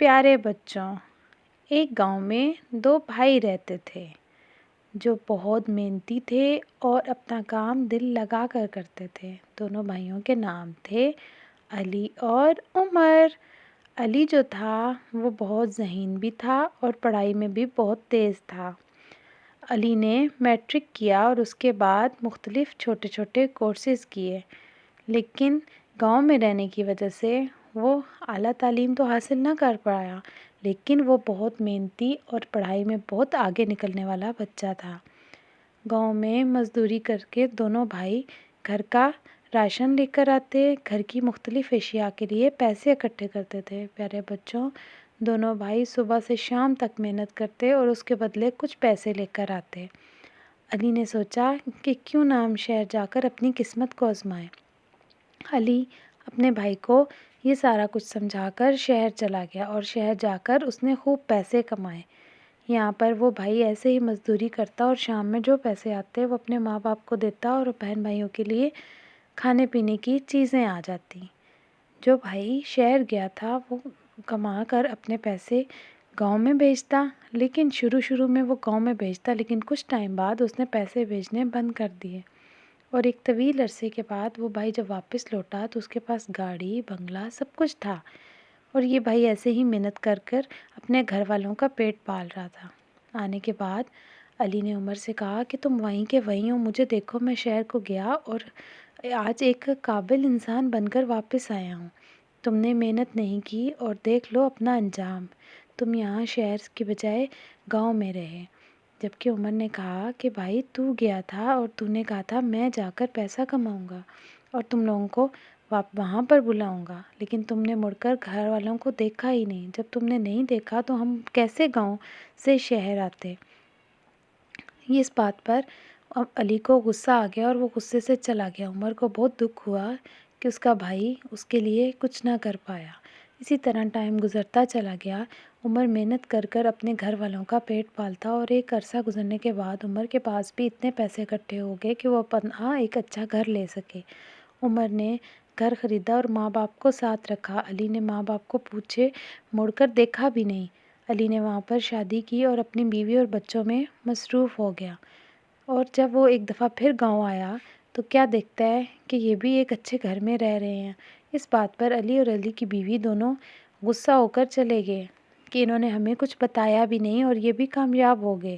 پیارے بچوں، ایک گاؤں میں دو بھائی رہتے تھے جو بہت محنتی تھے اور اپنا کام دل لگا کر کرتے تھے۔ دونوں بھائیوں کے نام تھے علی اور عمر۔ علی جو تھا وہ بہت ذہین بھی تھا اور پڑھائی میں بھی بہت تیز تھا۔ علی نے میٹرک کیا اور اس کے بعد مختلف چھوٹے چھوٹے کورسز کیے، لیکن گاؤں میں رہنے کی وجہ سے وہ اعلیٰ تعلیم تو حاصل نہ کر پایا، لیکن وہ بہت محنتی اور پڑھائی میں بہت آگے نکلنے والا بچہ تھا۔ گاؤں میں مزدوری کر کے دونوں بھائی گھر کا راشن لے کر آتے، گھر کی مختلف اشیاء کے لیے پیسے اکٹھے کرتے تھے۔ پیارے بچوں، دونوں بھائی صبح سے شام تک محنت کرتے اور اس کے بدلے کچھ پیسے لے کر آتے۔ علی نے سوچا کہ کیوں نہ ہم شہر جا کر اپنی قسمت کو آزمائیں۔ علی اپنے بھائی کو یہ سارا کچھ سمجھا کر شہر چلا گیا اور شہر جا کر اس نے خوب پیسے کمائے۔ یہاں پر وہ بھائی ایسے ہی مزدوری کرتا اور شام میں جو پیسے آتے وہ اپنے ماں باپ کو دیتا اور بہن بھائیوں کے لیے کھانے پینے کی چیزیں آ جاتی۔ جو بھائی شہر گیا تھا وہ کما کر اپنے پیسے گاؤں میں بھیجتا، لیکن شروع میں وہ گاؤں میں بھیجتا، لیکن کچھ ٹائم بعد اس نے پیسے بھیجنے بند کر دیے اور ایک طویل عرصے کے بعد وہ بھائی جب واپس لوٹا تو اس کے پاس گاڑی، بنگلہ سب کچھ تھا اور یہ بھائی ایسے ہی محنت کر کر اپنے گھر والوں کا پیٹ پال رہا تھا۔ آنے کے بعد علی نے عمر سے کہا کہ تم وہیں کے وہیں ہو، مجھے دیکھو میں شہر کو گیا اور آج ایک قابل انسان بن کر واپس آیا ہوں۔ تم نے محنت نہیں کی اور دیکھ لو اپنا انجام، تم یہاں شہر کی بجائے گاؤں میں رہے۔ جبکہ عمر نے کہا کہ بھائی تو گیا تھا اور تو نے کہا تھا میں جا کر پیسہ کماؤں گا اور تم لوگوں کو وہاں پر بلاؤں گا، لیکن تم نے مڑ کر گھر والوں کو دیکھا ہی نہیں۔ جب تم نے نہیں دیکھا تو ہم کیسے گاؤں سے شہر آتے؟ اس بات پر علی کو غصہ آ گیا اور وہ غصے سے چلا گیا۔ عمر کو بہت دکھ ہوا کہ اس کا بھائی اس کے لیے کچھ نہ کر پایا۔ اسی طرح ٹائم گزرتا چلا گیا۔ عمر محنت کر کر اپنے گھر والوں کا پیٹ پالتا اور ایک عرصہ گزرنے کے بعد عمر کے پاس بھی اتنے پیسے اکٹھے ہو گئے کہ وہ اپنا ایک اچھا گھر لے سکے۔ عمر نے گھر خریدا اور ماں باپ کو ساتھ رکھا۔ علی نے ماں باپ کو پوچھے مڑ کر دیکھا بھی نہیں۔ علی نے وہاں پر شادی کی اور اپنی بیوی اور بچوں میں مصروف ہو گیا، اور جب وہ ایک دفعہ پھر گاؤں آیا تو کیا دیکھتا ہے کہ یہ بھی ایک اچھے گھر میں رہ رہے ہیں۔ اس بات پر علی اور علی کی بیوی دونوں غصہ ہو کر چلے گئے کہ انہوں نے ہمیں کچھ بتایا بھی نہیں اور یہ بھی کامیاب ہو گئے۔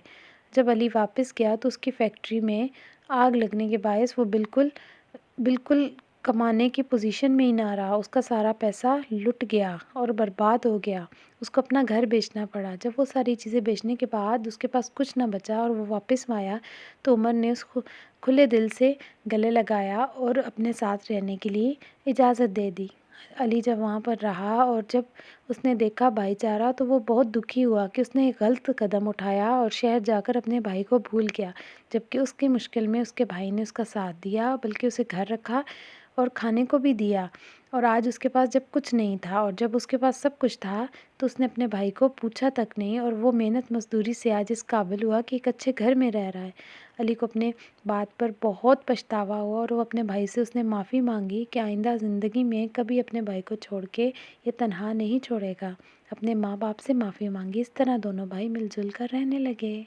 جب علی واپس گیا تو اس کی فیکٹری میں آگ لگنے کے باعث وہ بالکل کمانے کی پوزیشن میں ہی نہ رہا۔ اس کا سارا پیسہ لٹ گیا اور برباد ہو گیا۔ اس کو اپنا گھر بیچنا پڑا۔ جب وہ ساری چیزیں بیچنے کے بعد اس کے پاس کچھ نہ بچا اور وہ واپس آیا تو عمر نے اس کو کھلے دل سے گلے لگایا اور اپنے ساتھ رہنے کے لیے اجازت دے دی۔ علی جب وہاں پر رہا اور جب اس نے دیکھا بھائی چارہ تو وہ بہت دکھی ہوا کہ اس نے ایک غلط قدم اٹھایا اور شہر جا کر اپنے بھائی کو بھول گیا، جبکہ اس کی مشکل میں اس کے بھائی نے اس کا ساتھ دیا، بلکہ اسے گھر رکھا اور کھانے کو بھی دیا۔ اور آج اس کے پاس جب کچھ نہیں تھا اور جب اس کے پاس سب کچھ تھا تو اس نے اپنے بھائی کو پوچھا تک نہیں، اور وہ محنت مزدوری سے آج اس قابل ہوا کہ ایک اچھے گھر میں رہ رہا ہے۔ علی کو اپنے بات پر بہت پچھتاوا ہوا اور وہ اپنے بھائی سے اس نے معافی مانگی کہ آئندہ زندگی میں کبھی اپنے بھائی کو چھوڑ کے یہ تنہا نہیں چھوڑے گا۔ اپنے ماں باپ سے معافی مانگی۔ اس طرح دونوں بھائی مل جل کر رہنے لگے۔